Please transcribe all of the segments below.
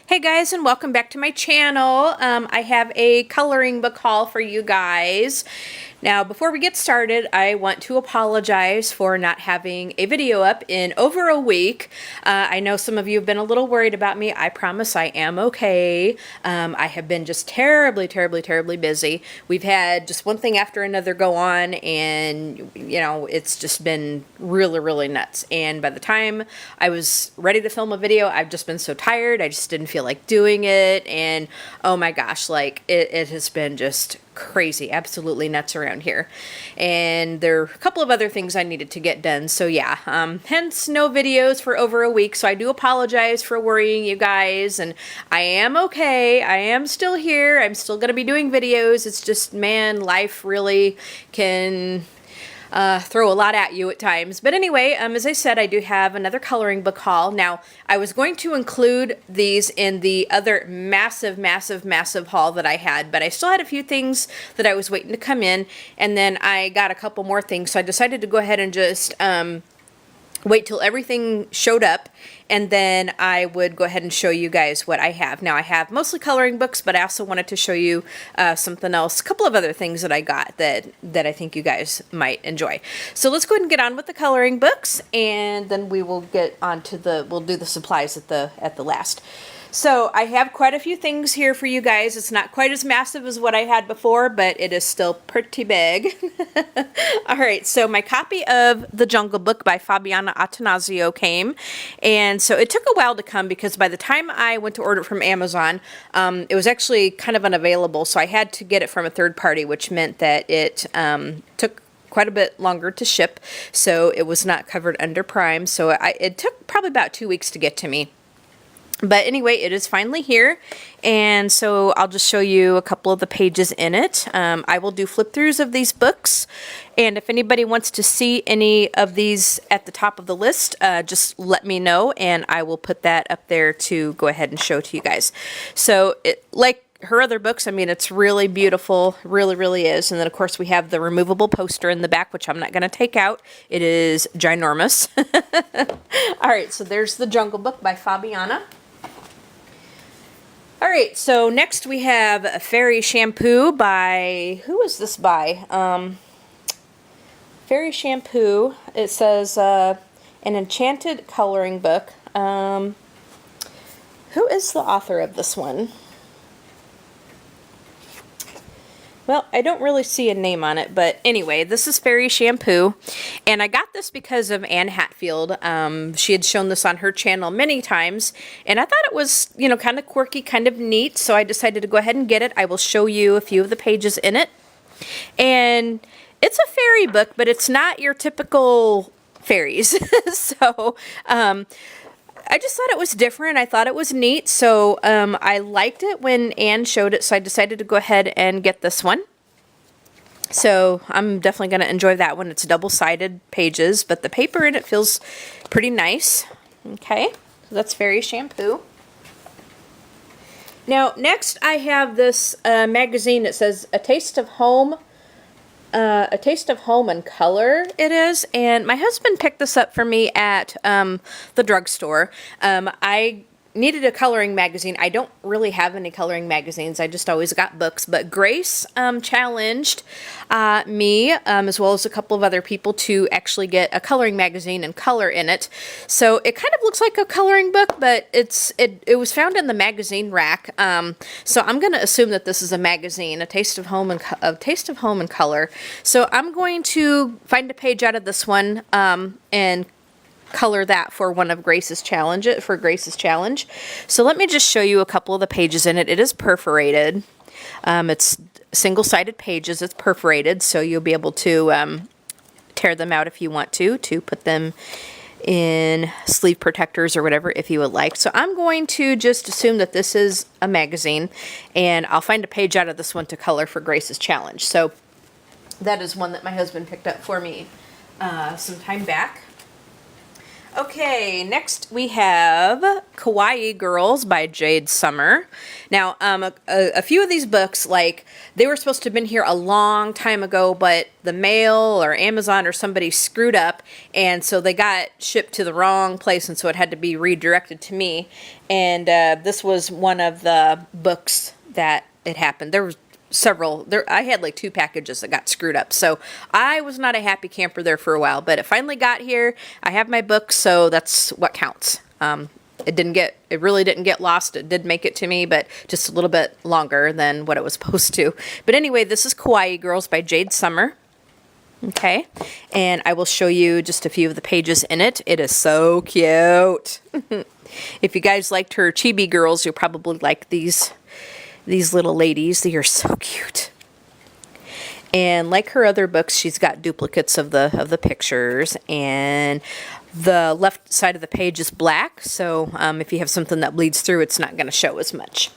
Hey guys, and welcome back to my channel. I have a coloring book haul for you guys. Now, before we get started, I want to apologize for not having a video up in over a week. I know some of you have been a little worried about me. I promise I am okay. I have been just terribly busy. We've had just one thing after another go on, and you know, it's just been really nuts. And by the time I was ready to film a video, I've just been so tired. I just didn't feel like doing it, and oh my gosh, like it has been just crazy, absolutely nuts around here. And there are a couple of other things I needed to get done, so yeah, hence no videos for over a week. So I do apologize for worrying you guys, and I am okay. I am still here. I'm still gonna be doing videos. It's just, man, life really can throw a lot at you at times. But anyway, as I said, I do have another coloring book haul. Now, I was going to include these in the other massive haul that I had, but I still had a few things that I was waiting to come in, and then I got a couple more things, so I decided to go ahead and just wait till everything showed up, and then I would go ahead and show you guys what I have. Now, I have mostly coloring books, but I also wanted to show you something else, a couple of other things that I got that I think you guys might enjoy. So let's go ahead and get on with the coloring books, and then we will get on to we'll do the supplies at the last. So I have quite a few things here for you guys. It's not quite as massive as what I had before, but it is still pretty big. All right, so my copy of The Jungle Book by Fabiana Attanasio came, and so it took a while to come because by the time I went to order it from Amazon, it was actually kind of unavailable, so I had to get it from a third party, which meant that it took quite a bit longer to ship, so it was not covered under Prime, so it took probably about 2 weeks to get to me. But anyway, it is finally here, and so I'll just show you a couple of the pages in it. I will do flip-throughs of these books, and if anybody wants to see any of these at the top of the list, just let me know, and I will put that up there to go ahead and show to you guys. So, like her other books, I mean, it's really beautiful, really is. And then, of course, we have the removable poster in the back, which I'm not going to take out. It is ginormous. All right, so there's The Jungle Book by Fabiana. All right, so next we have a Fairy Shampoo by, who is this by? Fairy Shampoo, it says an enchanted coloring book. Who is the author of this one? Well, I don't really see a name on it, but anyway, this is Fairy Shampoo, and I got this because of Anne Hatfield. She had shown this on her channel many times, and I thought it was, you know, kind of quirky, kind of neat, so I decided to go ahead and get it. I will show you a few of the pages in it, and it's a fairy book, but it's not your typical fairies, so I just thought it was different. I thought it was neat, so I liked it when Anne showed it, so I decided to go ahead and get this one. So I'm definitely going to enjoy that one. It's double-sided pages, but the paper in it feels pretty nice. Okay, so that's Fairy Shampoo. Now, next I have this magazine that says A Taste of Home. A Taste of Home and Color it is, and my husband picked this up for me at the drugstore. I needed a coloring magazine. I don't really have any coloring magazines. I just always got books, but Grace challenged me, as well as a couple of other people, to actually get a coloring magazine and color in it. So it kind of looks like a coloring book, but it was found in the magazine rack. So I'm going to assume that this is a magazine, A Taste of Home and Color. So I'm going to find a page out of this one and color that for one of Grace's challenge, So let me just show you a couple of the pages in it. It is perforated. It's single-sided pages. It's perforated, so you'll be able to tear them out if you want to put them in sleeve protectors or whatever if you would like. So I'm going to just assume that this is a magazine, and I'll find a page out of this one to color for Grace's challenge. So that is one that my husband picked up for me some time back. Okay, next we have Kawaii Girls by Jade Summer. Now, a few of these books, like, they were supposed to have been here a long time ago, but the mail or Amazon or somebody screwed up, and so they got shipped to the wrong place, and so it had to be redirected to me. And this was one of the books that it happened. There was several there. I had like 2 packages that got screwed up, so I was not a happy camper there for a while, but it finally got here. I have my books, so that's what counts. It really didn't get lost. It did make it to me, but just a little bit longer than what it was supposed to. But anyway, this is Kawaii Girls by Jade Summer. Okay, and I will show you just a few of the pages in it. It is so cute. If you guys liked her chibi girls, you'll probably like these little ladies. They are so cute. And like her other books, she's got duplicates of the pictures, and the left side of the page is black, so if you have something that bleeds through, it's not going to show as much.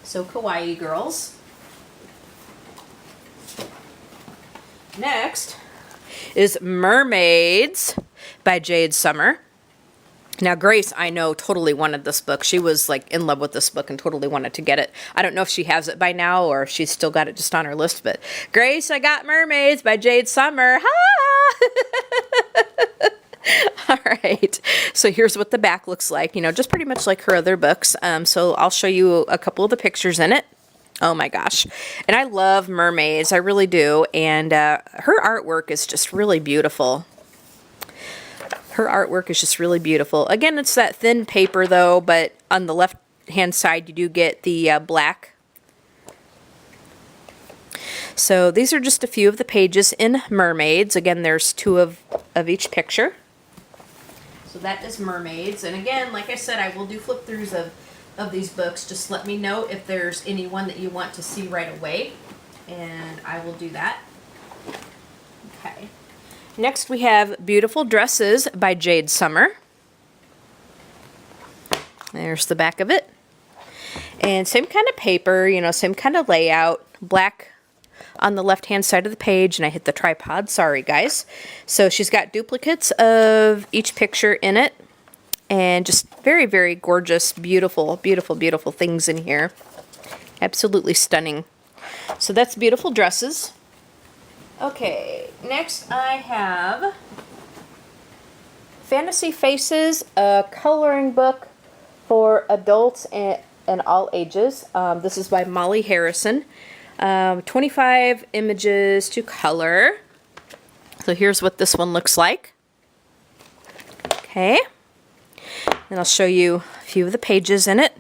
So Kawaii Girls. Next is Mermaids by Jade Summer. Now, Grace, I know, totally wanted this book. She was, like, in love with this book and totally wanted to get it. I don't know if she has it by now or if she's still got it just on her list, but Grace, I got Mermaids by Jade Summer. Ha! All right. So here's what the back looks like. You know, just pretty much like her other books. So I'll show you a couple of the pictures in it. Oh, my gosh. And I love Mermaids. I really do. And her artwork is just really beautiful. Her artwork is just really beautiful. Again, it's that thin paper, though, but on the left-hand side, you do get the black. So these are just a few of the pages in Mermaids. Again, there's 2 of each picture. So that is Mermaids. And again, like I said, I will do flip-throughs of these books. Just let me know if there's any one that you want to see right away, and I will do that. Okay. Next we have Beautiful Dresses by Jade Summer. There's the back of it. And same kind of paper, you know, same kind of layout. Black on the left-hand side of the page, and I hit the tripod. Sorry, guys. So she's got duplicates of each picture in it. And just very, very gorgeous, beautiful, beautiful, beautiful things in here. Absolutely stunning. So that's Beautiful Dresses. Okay, next I have Fantasy Faces, a coloring book for adults and all ages. This is by Molly Harrison. 25 images to color. So here's what this one looks like. Okay, and I'll show you a few of the pages in it.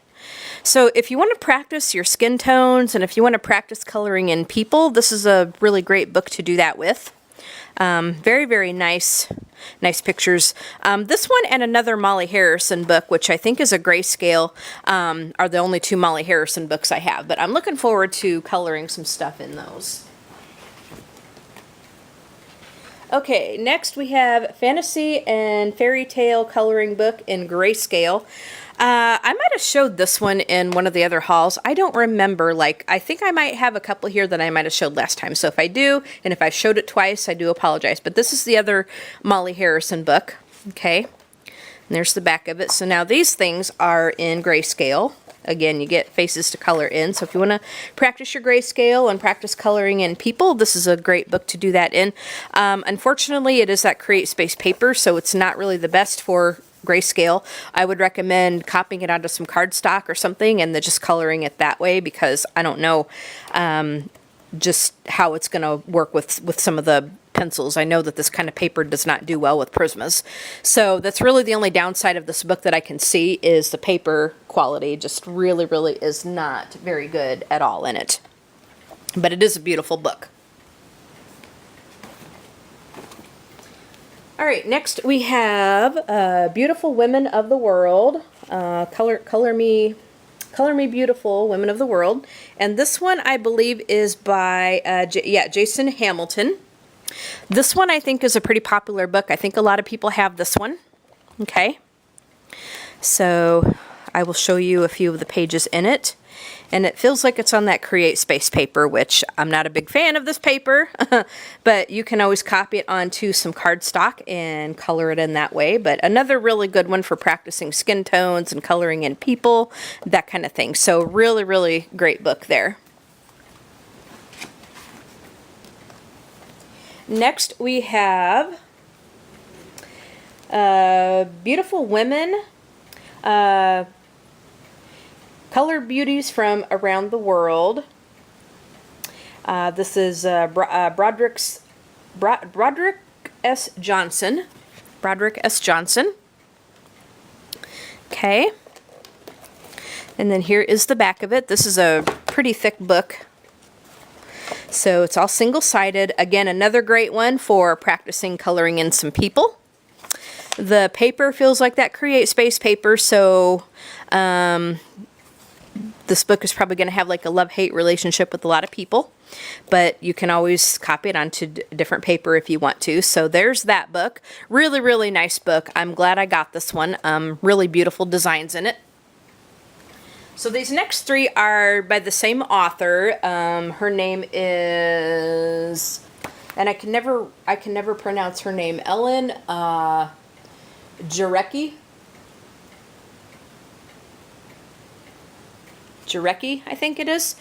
So if you want to practice your skin tones and if you want to practice coloring in people, this is a really great book to do that with. Very, very nice pictures. This one and another Molly Harrison book, which I think is a Greyscale, are the only 2 Molly Harrison books I have. But I'm looking forward to coloring some stuff in those. Okay, next we have Fantasy and Fairytale coloring book in Greyscale. I might have showed this one in one of the other hauls. I don't remember. Like, I think I might have a couple here that I might have showed last time. So if I do, and if I showed it twice, I do apologize. But this is the other Molly Harrison book. Okay, and there's the back of it. So now these things are in Greyscale. Again, you get faces to color in. So if you want to practice your Greyscale and practice coloring in people, this is a great book to do that in. Unfortunately, it is that Create Space paper, so it's not really the best for Greyscale. I would recommend copying it onto some cardstock or something and then just coloring it that way, because I don't know just how it's going to work with some of the pencils. I know that this kind of paper does not do well with Prismas. So that's really the only downside of this book that I can see, is the paper quality just really, really is not very good at all in it. But it is a beautiful book. All right, next we have Beautiful Women of the World, Color Me Beautiful Women of the World. And this one, I believe, is by, Jason Hamilton. This one, I think, is a pretty popular book. I think a lot of people have this one. Okay. So I will show you a few of the pages in it. And it feels like it's on that Create Space paper, which I'm not a big fan of this paper, but you can always copy it onto some cardstock and color it in that way. But another really good one for practicing skin tones and coloring in people, that kind of thing. So really, really great book there. Next we have Beautiful Women, Color Beauties from Around the World. This is Broderick S. Johnson. Broderick S. Johnson. Okay. And then here is the back of it. This is a pretty thick book. So it's all single-sided. Again, another great one for practicing coloring in some people. The paper feels like that Create Space paper, so this book is probably going to have like a love-hate relationship with a lot of people, but you can always copy it onto different paper if you want to. So there's that book. Really, really nice book. I'm glad I got this one. Really beautiful designs in it. So these next three are by the same author. Her name is, and I can never pronounce her name. Ellen Jareckie. Jareckie, I think it is.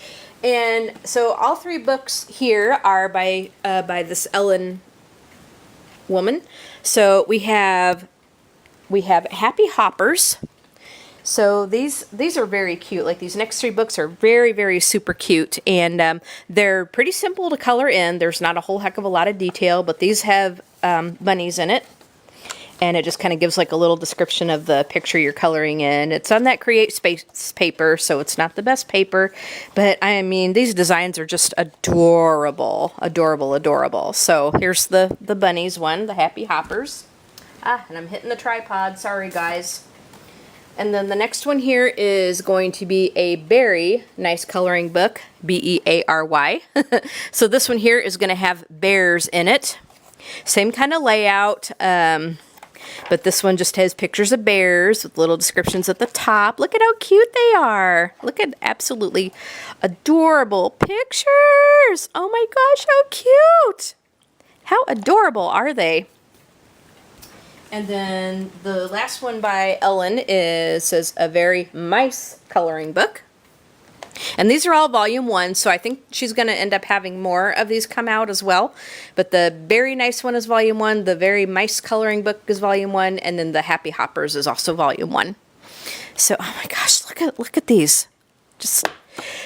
And so all three books here are by this Ellen woman. So we have Happy Hoppers. So these are very cute. Like these next three books are very, very super cute, and they're pretty simple to color in. There's not a whole heck of a lot of detail, but these have bunnies in it, and it just kind of gives like a little description of the picture you're coloring in. It's on that Create Space paper, so it's not the best paper, but I mean these designs are just adorable, adorable, adorable. So here's the bunnies one, the Happy Hoppers. And I'm hitting the tripod. Sorry, guys. And then the next one here is going to be a Beary nice coloring book, B-E-A-R-Y. So this one here is going to have bears in it. Same kind of layout, but this one just has pictures of bears with little descriptions at the top. Look at how cute they are. Look at absolutely adorable pictures. Oh my gosh, how cute. How adorable are they? And then the last one by Ellen says a very nice coloring book. And these are all volume 1, so I think she's going to end up having more of these come out as well. But the very nice one is volume 1, the very nice coloring book is volume 1, and then the Happy Hoppers is also volume 1. So, oh my gosh, look at these.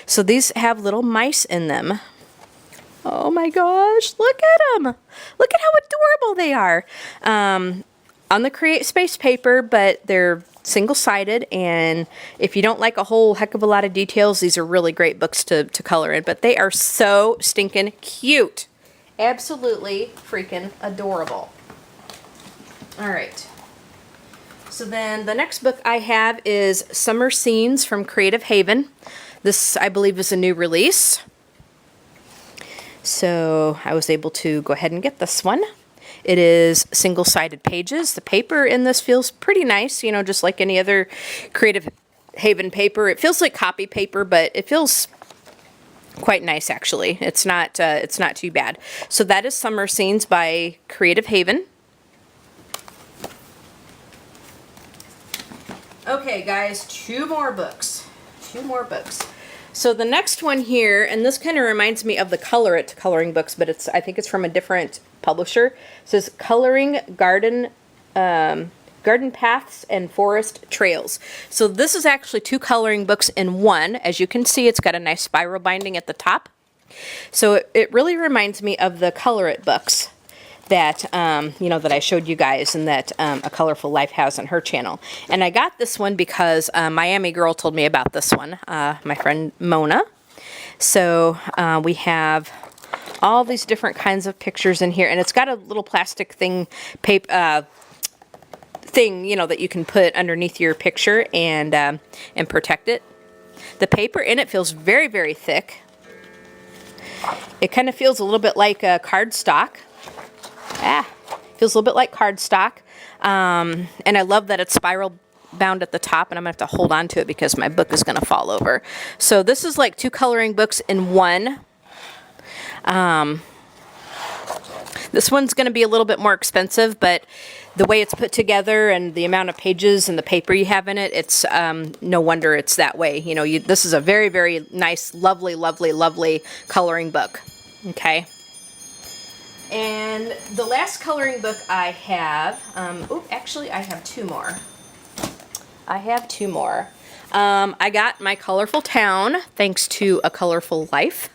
So these have little mice in them. Oh my gosh, look at them. Look at how adorable they are. On the Create Space paper, but they're single-sided, and if you don't like a whole heck of a lot of details, these are really great books to color in, but they are so stinking cute. Absolutely freaking adorable. All right. So then the next book I have is Summer Scenes from Creative Haven. This, I believe, is a new release. So I was able to go ahead and get this one. It is single-sided pages. The paper in this feels pretty nice, you know, just like any other Creative Haven paper. It feels like copy paper, but it feels quite nice, actually. It's not too bad. So that is Summer Scenes by Creative Haven. Okay, guys, two more books. So the next one here, and this kind of reminds me of the Color It coloring books, but I think it's from a different publisher. It says Coloring Garden Paths and Forest Trails. So this is actually two coloring books in one. As you can see, it's got a nice spiral binding at the top. So it really reminds me of the Color It books that that I showed you guys, and that A Colorful Life has on her channel. And I got this one because Miami Girl told me about this one, my friend Mona. So we have all these different kinds of pictures in here, and it's got a little plastic thing, that you can put underneath your picture and protect it. The paper in it feels very, very thick. It kind of feels a little bit like a cardstock. Feels a little bit like cardstock. And I love that it's spiral bound at the top, and I'm going to have to hold on to it because my book is going to fall over. So this is like 2 coloring books in one. This one's going to be a little bit more expensive, but the way it's put together and the amount of pages and the paper you have in it, it's no wonder it's that way. You know, this is a very, very nice, lovely, lovely, lovely coloring book. Okay. And the last coloring book I have, actually I have 2 more. I have 2 more. I got my colorful town thanks to A Colorful Life.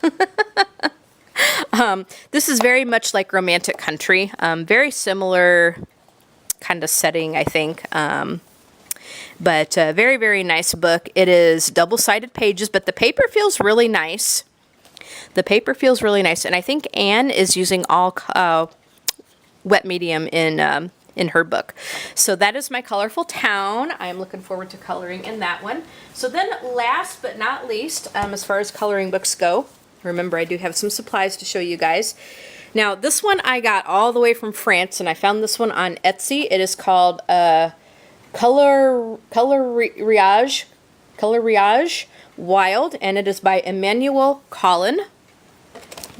This is very much like Romantic Country. Very similar kind of setting, I think. But a very, very nice book. It is double-sided pages, but the paper feels really nice. The paper feels really nice, and I think Anne is using all wet medium in her book. So that is my colorful town. I'm looking forward to coloring in that one. So then last but not least, as far as coloring books go, remember I do have some supplies to show you guys. Now this one I got all the way from France, and I found this one on Etsy. It is called Coloriage Wild, and it is by Emmanuel Collin.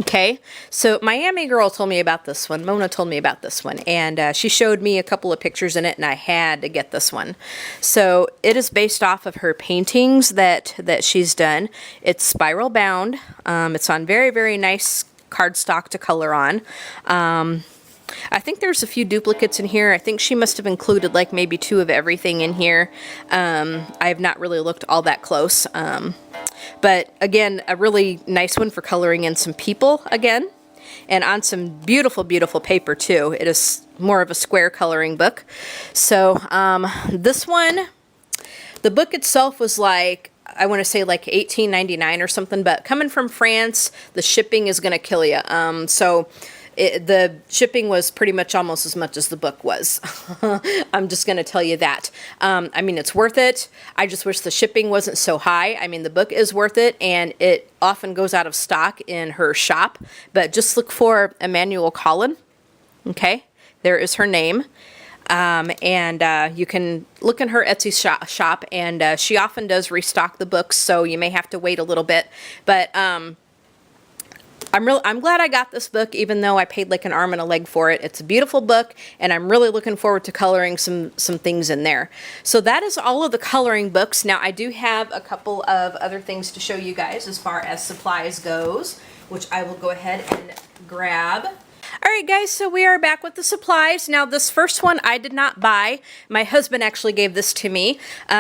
Okay, so Miami Girl told me about this one. Mona told me about this one, and she showed me a couple of pictures in it, and I had to get this one. So it is based off of her paintings that she's done. It's spiral bound. It's on very, very nice cardstock to color on. I think there's a few duplicates in here. I think she must have included like maybe 2 of everything in here. I have not really looked all that close. But again, a really nice one for coloring in some people again. And on some beautiful, beautiful paper too. It is more of a square coloring book. So this one, the book itself was like, I want to say like $18.99 or something. But coming from France, the shipping is going to kill you. The shipping was pretty much almost as much as the book was. I'm just going to tell you that. I mean, it's worth it. I just wish the shipping wasn't so high. I mean, the book is worth it, and it often goes out of stock in her shop. But just look for Emmanuel Collin. Okay, there is her name. And you can look in her Etsy shop, and she often does restock the books, so you may have to wait a little bit. But I'm glad I got this book, even though I paid like an arm and a leg for it. It's a beautiful book, and I'm really looking forward to coloring some things in there. So that is all of the coloring books. Now I do have a couple of other things to show you guys as far as supplies goes, which I will go ahead and grab. Alright guys, so we are back with the supplies. Now this first one I did not buy. My husband actually gave this to me.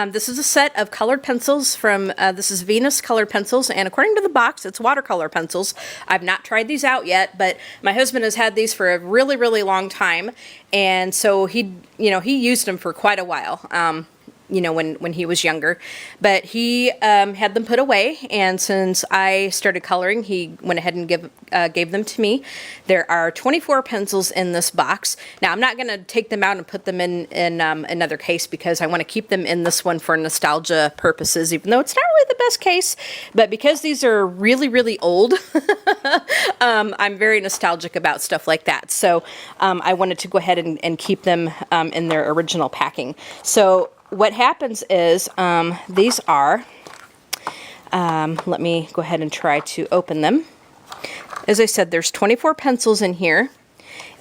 This is a set of colored pencils from, this is Venus colored pencils, and according to the box, it's watercolor pencils. I've not tried these out yet, but my husband has had these for a really, really long time, and so he used them for quite a while. When he was younger, but he had them put away, and since I started coloring, he went ahead and gave them to me. There are 24 pencils in this box. Now I'm not going to take them out and put them in another case, because I want to keep them in this one for nostalgia purposes, even though it's not really the best case, but because these are really, really old, I'm very nostalgic about stuff like that. So I wanted to go ahead and keep them in their original packing. So what happens is, these are, let me go ahead and try to open them. As I said, there's 24 pencils in here,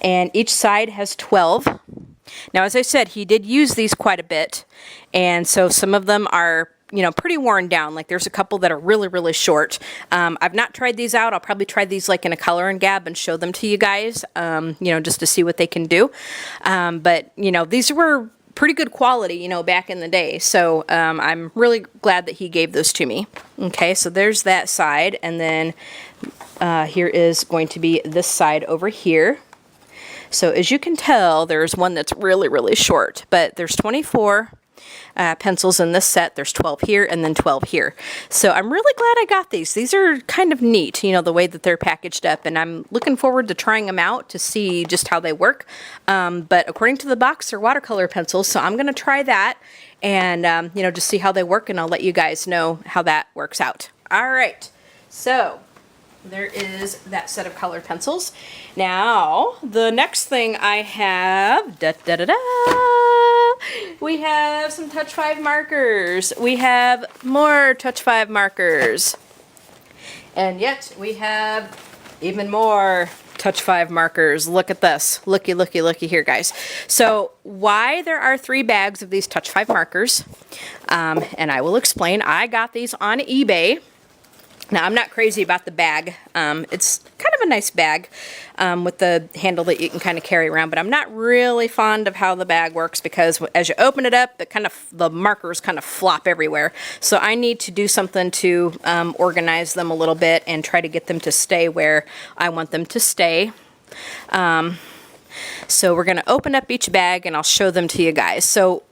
and each side has 12. Now, as I said, he did use these quite a bit, and so some of them are, pretty worn down. Like there's a couple that are really, really short. I've not tried these out. I'll probably try these like in a color and gab and show them to you guys, just to see what they can do. But these were pretty good quality, back in the day. So I'm really glad that he gave those to me. Okay, so there's that side, and then here is going to be this side over here. So as you can tell, there's one that's really, really short, but there's 24 pencils in this set. There's 12 here and then 12 here. So I'm really glad I got these. These are kind of neat, the way that they're packaged up, and I'm looking forward to trying them out to see just how they work. But according to the box, they're watercolor pencils, so I'm going to try that and, just see how they work, and I'll let you guys know how that works out. All right, so there is that set of colored pencils. Now, the next thing I have, we have some Touch 5 markers. We have more Touch 5 markers. And yet, we have even more Touch 5 markers. Look at this. Looky, looky, looky here, guys. So, why there are 3 bags of these Touch 5 markers, and I will explain. I got these on eBay. Now, I'm not crazy about the bag. It's kind of a nice bag with the handle that you can kind of carry around, but I'm not really fond of how the bag works because as you open it up, the markers kind of flop everywhere. So I need to do something to organize them a little bit and try to get them to stay where I want them to stay. So we're going to open up each bag and I'll show them to you guys. So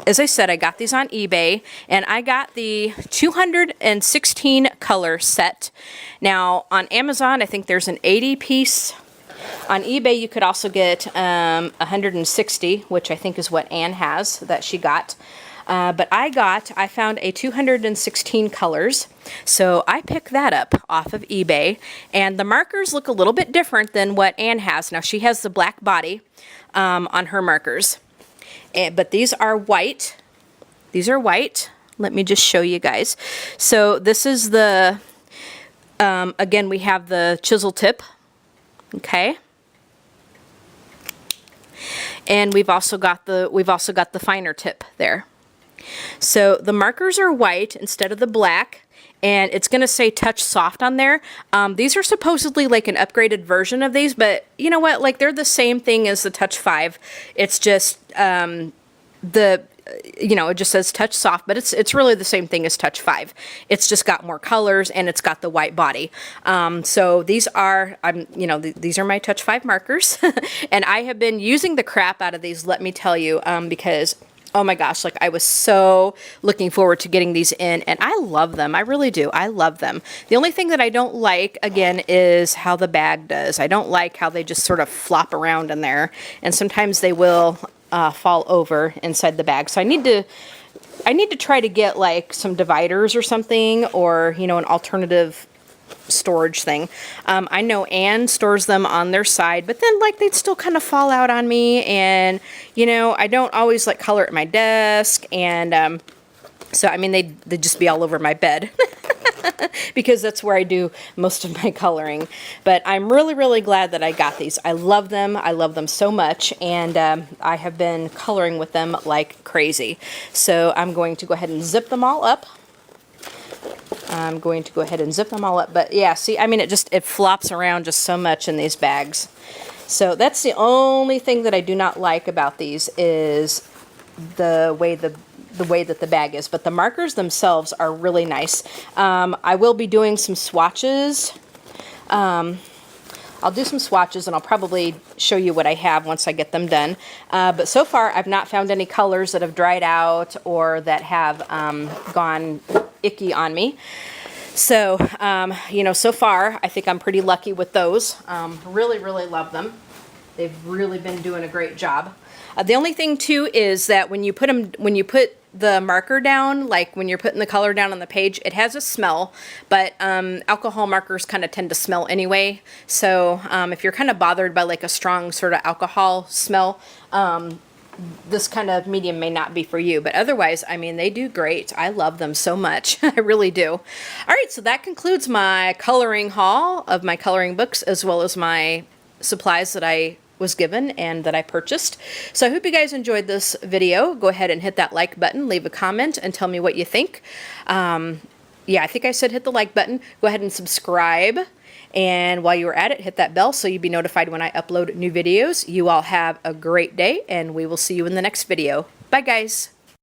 as I said, I got these on eBay, and I got the 216 color set. Now, on Amazon, I think there's an 80 piece. On eBay, you could also get 160, which I think is what Anne has that she got. But I found a 216 colors, so I picked that up off of eBay, and the markers look a little bit different than what Anne has. Now, she has the black body on her markers. But these are white. These are white. Let me just show you guys. So this is the, again, we have the chisel tip. Okay. And we've also got the finer tip there. So the markers are white instead of the black. And it's going to say Touch Soft on there. These are supposedly like an upgraded version of these, but you know what? Like, they're the same thing as the Touch 5. It's just, it just says Touch Soft, but it's really the same thing as Touch 5. It's just got more colors and it's got the white body. So these are, these are my Touch 5 markers. And I have been using the crap out of these, let me tell you, because oh my gosh, like I was so looking forward to getting these in, and I love them. I really do. I love them. The only thing that I don't like, again, is how the bag does. I don't like how they just sort of flop around in there, and sometimes they will fall over inside the bag. So I need to try to get like some dividers or something, or, an alternative storage thing. I know Anne stores them on their side, but then like they'd still kind of fall out on me, and I don't always like color at my desk, and so I mean they'd just be all over my bed because that's where I do most of my coloring. But I'm really glad that I got these. I love them. I love them so much, and I have been coloring with them like crazy. So I'm going to go ahead and zip them all up. But yeah, see, I mean, it flops around just so much in these bags. So that's the only thing that I do not like about these is the way that the bag is. But the markers themselves are really nice. I will be doing some swatches. I'll do some swatches, and I'll probably show you what I have once I get them done. But so far, I've not found any colors that have dried out or that have gone icky on me. So, so far, I think I'm pretty lucky with those. Really love them. They've really been doing a great job. The only thing, too, is that when you put the marker down, like when you're putting the color down on the page, it has a smell, but alcohol markers kind of tend to smell anyway. So if you're kind of bothered by like a strong sort of alcohol smell, this kind of medium may not be for you. But otherwise, I mean, they do great. I love them so much. I really do. All right, so that concludes my coloring haul of my coloring books, as well as my supplies that I was given and that I purchased. So I hope you guys enjoyed this video. Go ahead and hit that like button, leave a comment, and tell me what you think. Yeah, I think I said hit the like button. Go ahead and subscribe. And while you're at it, hit that bell so you'll be notified when I upload new videos. You all have a great day, and we will see you in the next video. Bye, guys.